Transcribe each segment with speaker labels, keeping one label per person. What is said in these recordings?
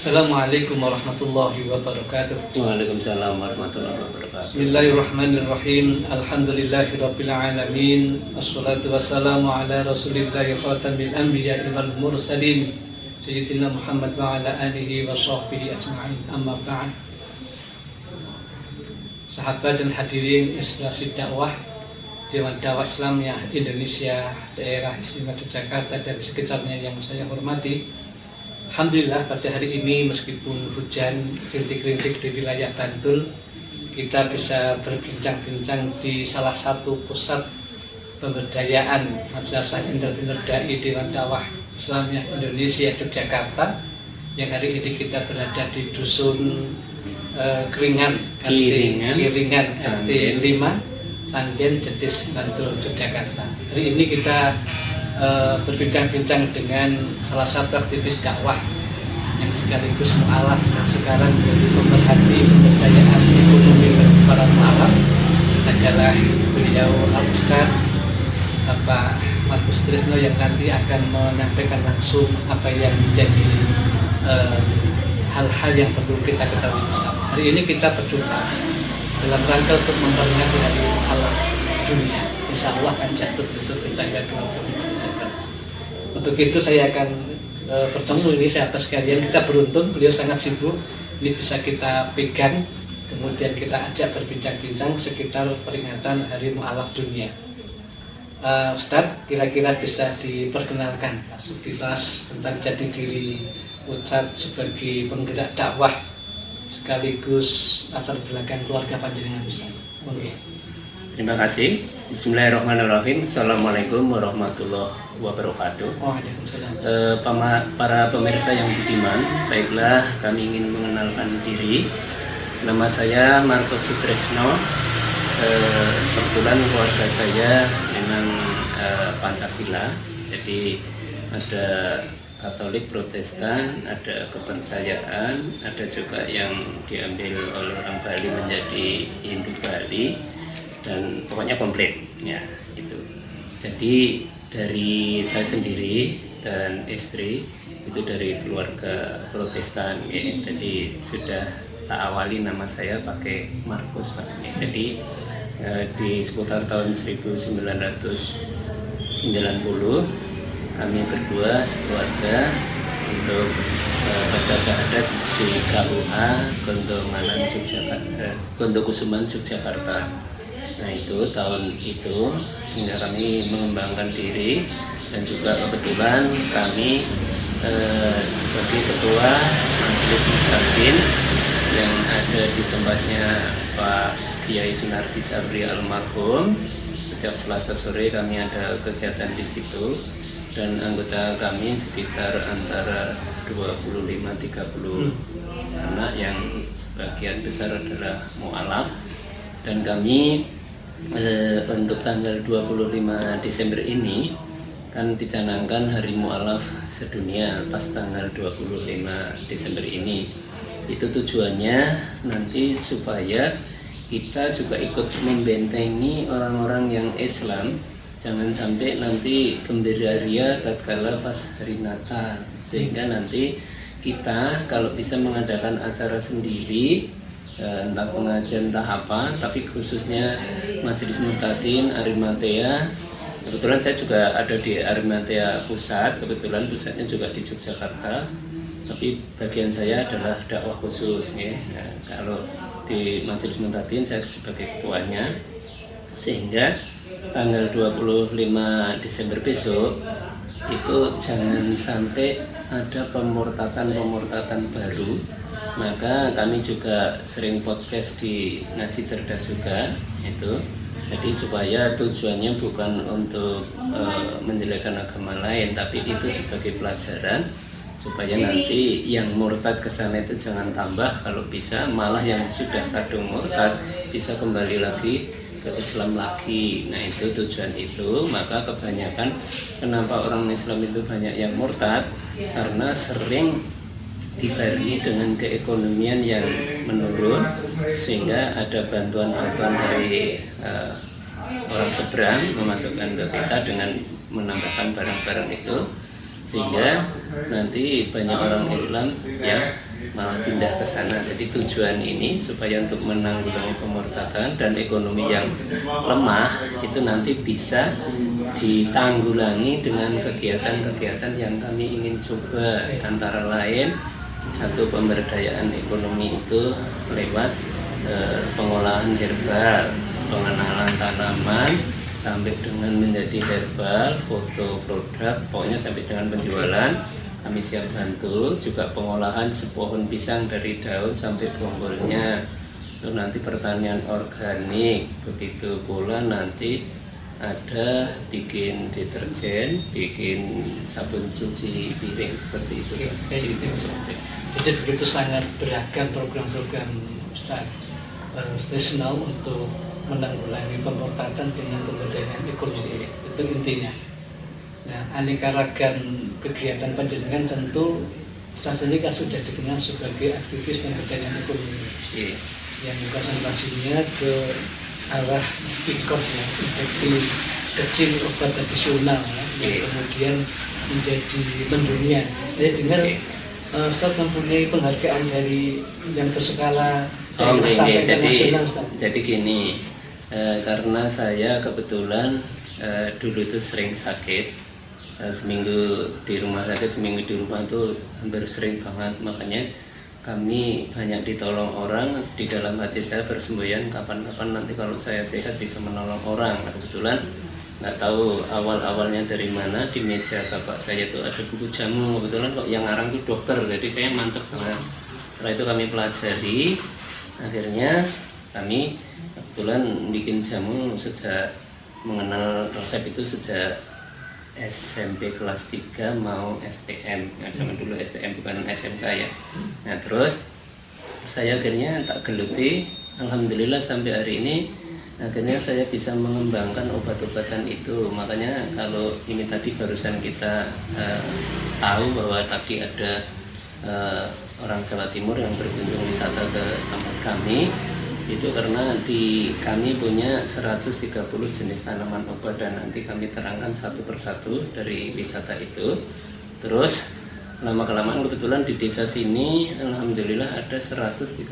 Speaker 1: Assalamualaikum warahmatullahi wabarakatuh.
Speaker 2: Waalaikumsalam warahmatullahi wabarakatuh.
Speaker 1: Bismillahirrahmanirrahim. Alhamdulillahirabbil alamin. Wassalatu wassalamu ala Rasulillahi khatamil anbiya'i wal mursalin Sayyidina Muhammad wa ala alihi wa sahbihi ajma'in. Amma ba'd. Sahabat dan hadirin inspirasi dakwah Dewan Dakwah Islamiyah Indonesia Daerah Istimewa Yogyakarta dan sekitarnya yang saya hormati. Alhamdulillah pada hari ini meskipun hujan rintik-rintik di wilayah Bantul, kita bisa berbincang-bincang di salah satu pusat pemberdayaan Madrasah Entrepreneur Dai Dewan Dakwah Islamiyah Indonesia Yogyakarta, yang hari ini kita berada di Dusun Kiringan RT 5 Sanden Jetis Bantul Yogyakarta. Hari ini kita berbincang-bincang dengan salah satu aktivis dakwah yang sekaligus mu'alaf dan sekarang menjadi pemerhati pemberdayaan ekonomi bagi para mu'alaf adalah beliau Al-Ustaz Bapak Markus Trisno, yang nanti akan menyampaikan langsung apa yang menjadi hal-hal yang perlu kita ketahui bersama. Hari ini kita berjumpa dalam rangka untuk memperingati Hari Mu'alaf Dunia. Insya Allah akan jatuh besok tanggal 25 Desember. Untuk itu saya akan bertemu ini sahabat sekalian. Kita beruntung beliau sangat sibuk, ini bisa kita pegang, kemudian kita ajak berbincang-bincang sekitar peringatan Hari Mu'alaf Dunia. Ustadz, kira-kira bisa diperkenalkan sekilas tentang jati diri Ustadz sebagai penggerak dakwah sekaligus latar belakang keluarga panjenengan Ustadz.
Speaker 2: Terima kasih. Bismillahirrahmanirrahim. Assalamualaikum warahmatullahi wabarakatuh.
Speaker 1: Waalaikumsalam.
Speaker 2: Para pemirsa yang budiman, baiklah kami ingin mengenalkan diri. Nama saya Markus Sutrisno. Kebetulan keluarga saya memang Pancasila. Jadi ada Katolik, Protestan, ada kepercayaan, ada juga yang diambil oleh orang Bali menjadi Hindu Bali, dan pokoknya komplit ya itu. Jadi dari saya sendiri dan istri itu dari keluarga Protestan ya. Jadi sudah tak awali nama saya pakai Markus ya. Jadi di seputar tahun 1990 kami berdua sekeluarga untuk baca syahadat di KUA Gondokusuman Yogyakarta. Nah itu tahun itu hingga kami mengembangkan diri, dan juga kebetulan kami sebagai ketua Majelis Musyarakat yang ada di tempatnya Pak Kiai Sunardi Sabri almarhum. Setiap Selasa sore kami ada kegiatan di situ, dan anggota kami sekitar antara 25-30 anak yang sebagian besar adalah mu'alaf. Dan kami untuk tanggal 25 Desember ini kan dicanangkan Hari Mu'alaf Sedunia pas tanggal 25 Desember ini. Itu tujuannya nanti supaya kita juga ikut membentengi orang-orang yang Islam, jangan sampai nanti gembira ria tatkala pas hari Natal, sehingga nanti kita kalau bisa mengadakan acara sendiri, entah pengajian entah apa, tapi khususnya Majelis Mutatin Arimatea. Kebetulan saya juga ada di Arimatea Pusat, kebetulan pusatnya juga di Yogyakarta, tapi bagian saya adalah dakwah khusus ya. Nah, kalau di Majelis Mutatin saya sebagai ketuanya, sehingga tanggal 25 Desember besok itu jangan sampai ada pemurtatan baru. Maka kami juga sering podcast di Ngaji Cerdas juga itu. Jadi supaya tujuannya bukan untuk menjelekkan agama lain, tapi itu sebagai pelajaran supaya nanti yang murtad ke sana itu jangan tambah, kalau bisa malah yang sudah kadung murtad bisa kembali lagi ke Islam lagi. Nah itu tujuan itu. Maka kebanyakan kenapa orang Islam itu banyak yang murtad, karena sering dibarengi dengan keekonomian yang menurun, sehingga ada bantuan-bantuan dari orang seberang memasukkan ke kita dengan menambahkan barang-barang itu, sehingga nanti banyak orang Islam ya malah pindah ke sana. Jadi tujuan ini supaya untuk menanggulangi pemurtadan dan ekonomi yang lemah itu nanti bisa ditanggulangi dengan kegiatan-kegiatan yang kami ingin coba, antara lain satu pemberdayaan ekonomi itu lewat pengolahan herbal, pengenalan tanaman sampai dengan menjadi herbal, foto produk, pokoknya sampai dengan penjualan kami siap bantu. Juga pengolahan sepohon pisang dari daun sampai bonggolnya, itu nanti pertanian organik. Begitu pula nanti ada bikin deterjen, bikin sabun cuci piring seperti itu.
Speaker 1: Jadi begitu sangat beragam program-program nasional untuk menanggulangi pemurtadan dengan pemberdayaan ekonomi, itu intinya. Nah, aneka ragam kegiatan panjenengan tentu saat ini kan sudah dikenal sebagai aktivis pemberdayaan ekonomi, yang konsentrasinya ke arah IKOP, ya, infeksi kecil obat tradisional, ya, yang kemudian menjadi mendunia. Saya dengar Ustaz mempunyai penghargaan dari yang berskala sampai internasional.
Speaker 2: Jadi gini, karena saya kebetulan dulu itu sering sakit, seminggu di rumah sakit, seminggu di rumah itu hampir sering banget, makanya kami banyak ditolong orang. Di dalam hati saya bersemboyan kapan-kapan nanti kalau saya sehat bisa menolong orang. Nah, kebetulan nggak tahu awal-awalnya dari mana, di meja bapak saya itu ada buku jamu, kebetulan kok yang ngarang itu dokter, jadi saya mantep banget. Setelah itu kami pelajari, akhirnya kami kebetulan bikin jamu sejak mengenal resep itu sejak SMP kelas 3 mau STM. Nah, zaman dulu STM bukan SMK ya. Nah, terus saya akhirnya tak geluti, alhamdulillah sampai hari ini akhirnya saya bisa mengembangkan obat-obatan itu. Makanya kalau ini tadi barusan kita tahu bahwa tadi ada orang Jawa Timur yang berkunjung wisata ke tempat kami, itu karena di kami punya 130 jenis tanaman obat, dan nanti kami terangkan satu persatu dari wisata itu. Terus lama-kelamaan kebetulan di desa sini alhamdulillah ada 132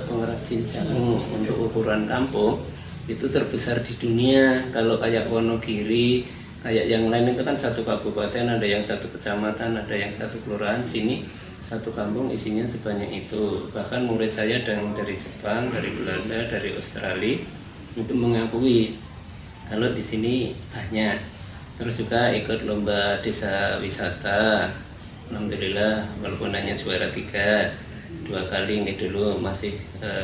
Speaker 2: pengrajin jamu untuk ukuran kampung, itu terbesar di dunia. Kalau kayak Wonogiri, kayak yang lain itu kan satu kabupaten, ada yang satu kecamatan, ada yang satu kelurahan. Sini satu kampung isinya sebanyak itu. Bahkan murid saya dari Jepang, dari Belanda, dari Australia itu mengakui kalau di sini banyak. Terus juga ikut lomba desa wisata, alhamdulillah walaupun hanya juara 3 2 kali. Ini dulu masih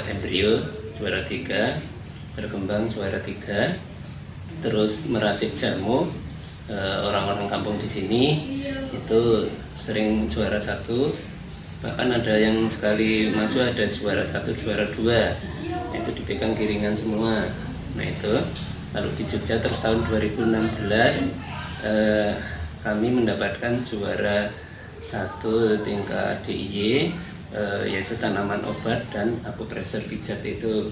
Speaker 2: embrio juara 3, berkembang juara 3. Terus meracik jamu, orang-orang kampung di sini itu sering juara 1, bahkan ada yang sekali maju ada juara 1, juara 2, itu dipegang Giringan semua. Nah itu lalu di Jogja terus tahun 2016 kami mendapatkan juara 1 tingkat DIY, yaitu tanaman obat dan akupresur pijat, itu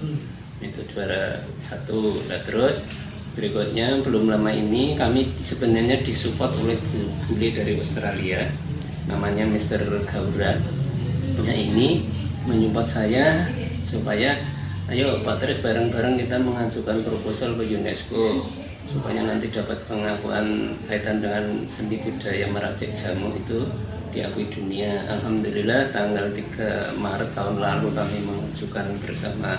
Speaker 2: juara 1. Nah, terus berikutnya belum lama ini kami sebenarnya disupport oleh bule dari Australia, namanya Mr. Gaura. Nah, ini menyupport saya supaya ayo Pak Tris bareng-bareng kita mengajukan proposal ke UNESCO supaya nanti dapat pengakuan kaitan dengan seni budaya meracik jamu itu diakui dunia. Alhamdulillah tanggal 3 Maret tahun lalu kami mengajukan bersama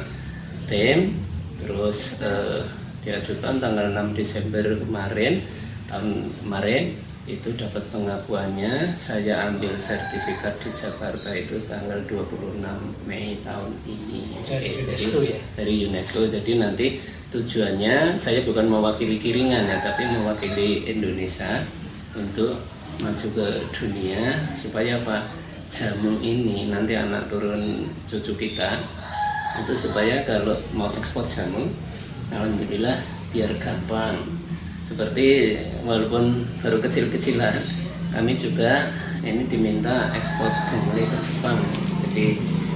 Speaker 2: tim, terus diajukan tanggal 6 Desember tahun kemarin itu dapat pengakuannya. Saya ambil sertifikat di Jakarta itu tanggal 26 Mei tahun ini dari UNESCO. Jadi nanti tujuannya saya bukan mewakili Giringan ya, tapi mewakili Indonesia untuk maju ke dunia supaya apa, jamu ini nanti anak turun cucu kita itu supaya kalau mau ekspor jamu alhamdulillah biar gampang. Seperti walaupun baru kecil-kecilan, kami juga ini diminta ekspor kedelai ke Jepang. Jadi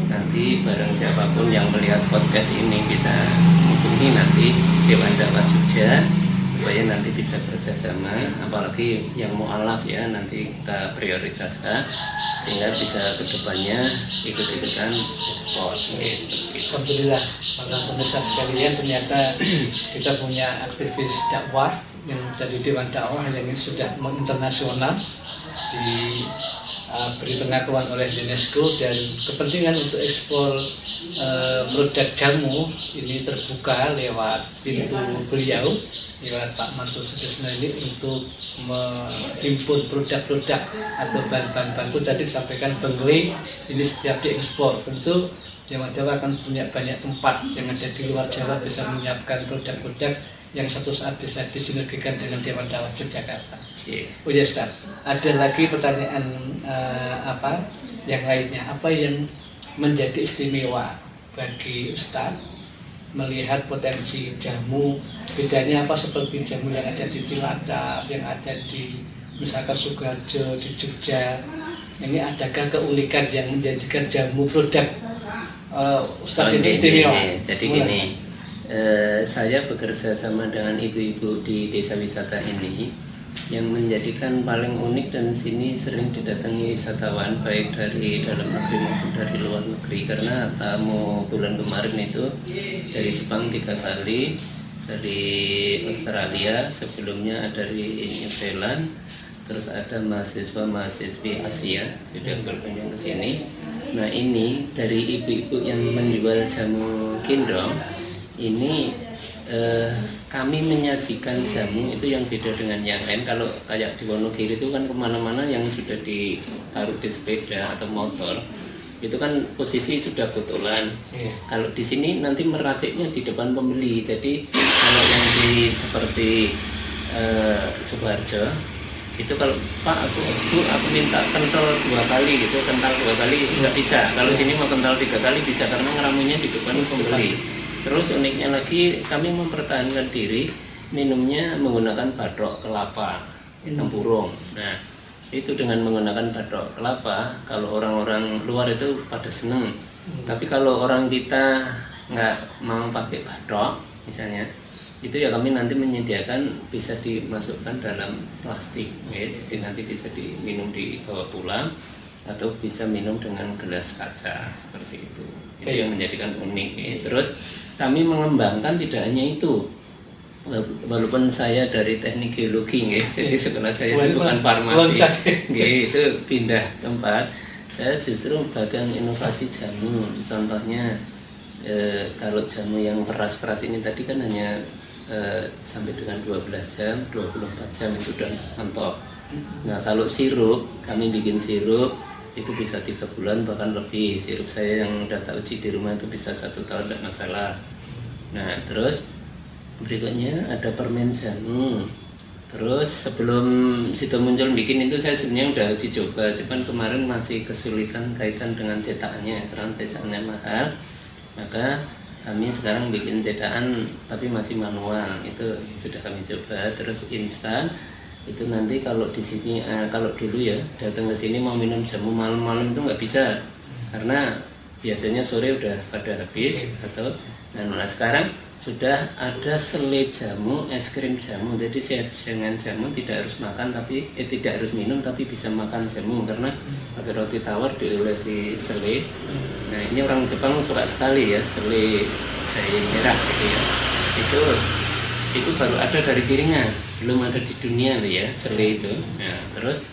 Speaker 2: nanti barang siapapun yang melihat podcast ini bisa hubungi nanti Dewan Dakwah Jogja supaya nanti bisa kerjasama. Apalagi yang mualaf ya, nanti kita prioritaskan sehingga bisa kedepannya ikut-ikutan ekspor. Seperti itu.
Speaker 1: Alhamdulillah, para pemirsa sekalian, ternyata kita punya aktivis dakwah yang menjadi Dewan Dakwah yang ini sudah internasional, diberi pengakuan oleh UNESCO, dan kepentingan untuk ekspor produk jamu ini terbuka lewat pintu beliau, lewat Pak Manto Sutrisno ini, untuk menghimpun produk-produk atau bahan-bahan baku tadi disampaikan benglei ini setiap diekspor. Tentu Dewan Dakwah akan punya banyak tempat yang ada di luar Jawa bisa menyiapkan produk-produk yang suatu saat bisa disinergikan dengan Dewan Dakwah Yogyakarta. Oh ya Ustaz, ada lagi pertanyaan yang lainnya, apa yang menjadi istimewa bagi Ustaz melihat potensi jamu, bedanya apa seperti jamu yang ada di Cilacap, yang ada di misalkan Sukoharjo, di Jogja, ini adakah keunikan yang menjadikan jamu produk Ustaz ini istimewa?
Speaker 2: Jadi gini, saya bekerja sama dengan ibu-ibu di desa wisata ini, yang menjadikan paling unik dan sini sering didatangi wisatawan baik dari dalam negeri maupun dari luar negeri, karena tamu bulan kemarin itu dari Jepang 3 kali, dari Australia, sebelumnya dari New Zealand, terus ada mahasiswa-mahasiswi Asia sudah berkunjung ke sini. Nah, ini dari ibu-ibu yang menjual jamu gendong ini, kami menyajikan jamu itu yang beda dengan yang lain. Kalau kayak di Wonogiri itu kan kemana-mana yang sudah ditaruh di sepeda atau motor itu kan posisi sudah botolan. Kalau di sini nanti meraciknya di depan pembeli. Jadi kalau yang di seperti Sukoharjo itu, kalau Pak aku minta kental 2 kali gitu, kental 2 kali nggak bisa. Kalau sini mau kental 3 kali bisa, karena ngeramunya di depan pembeli. Terus uniknya lagi, kami mempertahankan diri minumnya menggunakan bathok kelapa tempurung. Nah, itu dengan menggunakan bathok kelapa, kalau orang-orang luar itu pada seneng. Tapi kalau orang kita nggak mau pakai bathok misalnya, itu ya kami nanti menyediakan bisa dimasukkan dalam plastik, jadi nanti bisa diminum dibawa pulang atau bisa minum dengan gelas kaca seperti itu. Itu yang menjadikan unik. Terus kami mengembangkan tidak hanya itu, walaupun saya dari teknik geologi, jadi sekolah saya itu bukan farmasi, itu pindah tempat. Saya justru bagian inovasi jamu. Contohnya kalau jamu yang keras-keras ini tadi kan hanya sampai dengan 12 jam, 24 jam itu sudah mantap. Nah, kalau sirup, kami bikin sirup itu bisa 3 bulan bahkan lebih. Sirup saya yang udah tak uji di rumah itu bisa 1 tahun tidak masalah. Nah, terus berikutnya ada permen jamu. Terus sebelum Sido muncul bikin itu saya sebenarnya udah uji coba, cuman kemarin masih kesulitan kaitan dengan cetaknya karena cetaknya mahal. Maka kami sekarang bikin cetakan tapi masih manual, itu sudah kami coba. Terus instan itu nanti kalau di sini kalau dulu ya datang ke sini mau minum jamu malam-malam itu nggak bisa, karena biasanya sore udah pada habis atau nah sekarang sudah ada selai jamu, es krim jamu. Jadi saya dengan jamu tidak harus makan tapi tidak harus minum tapi bisa makan jamu, karena pakai roti tawar diolesi selai. Nah, ini orang Jepang suka sekali ya selai jahe merah gitu ya. Itu baru ada dari piringan, belum ada di dunia loh ya selai itu. Nah, terus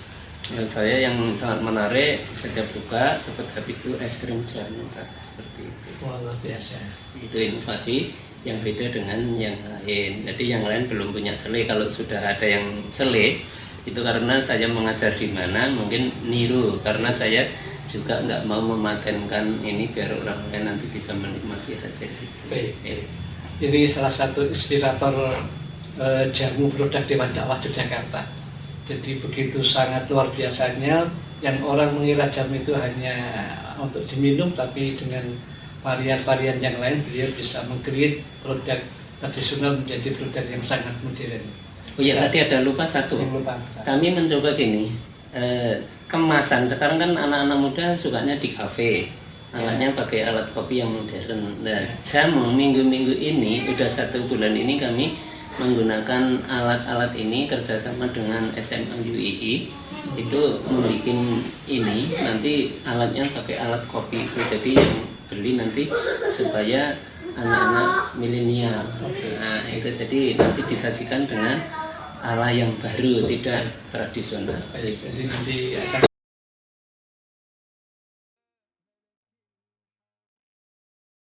Speaker 2: saya yang sangat menarik setiap buka cepat habis itu es krim jamu seperti itu.
Speaker 1: Wah, luar biasa.
Speaker 2: Itu inovasi yang beda dengan yang lain. Jadi yang lain belum punya selai. Kalau sudah ada yang selai itu karena saya mengajar di mana mungkin niru, karena saya juga nggak mau mematenkan ini biar orang lain nanti bisa menikmati hasil itu.
Speaker 1: Ini salah satu inspirator jamu produk Dewan Dakwah Yogyakarta. Jadi begitu sangat luar biasanya, yang orang mengira jamu itu hanya untuk diminum, tapi dengan varian-varian yang lain beliau bisa meng-create produk tradisional menjadi produk yang sangat modern.
Speaker 2: Oh iya, tadi ada lupa satu. Kami mencoba gini, kemasan sekarang kan anak-anak muda sukanya di kafe, alatnya pakai alat kopi yang modern. Nah, jamu minggu-minggu ini udah 1 bulan ini kami menggunakan alat-alat ini kerjasama dengan SMA UII itu membuat ini nanti alatnya pakai alat kopi itu, jadi yang beli nanti supaya anak-anak milenial. Nah itu jadi nanti disajikan dengan ala yang baru, tidak tradisional.
Speaker 1: Baik, jadi nanti akan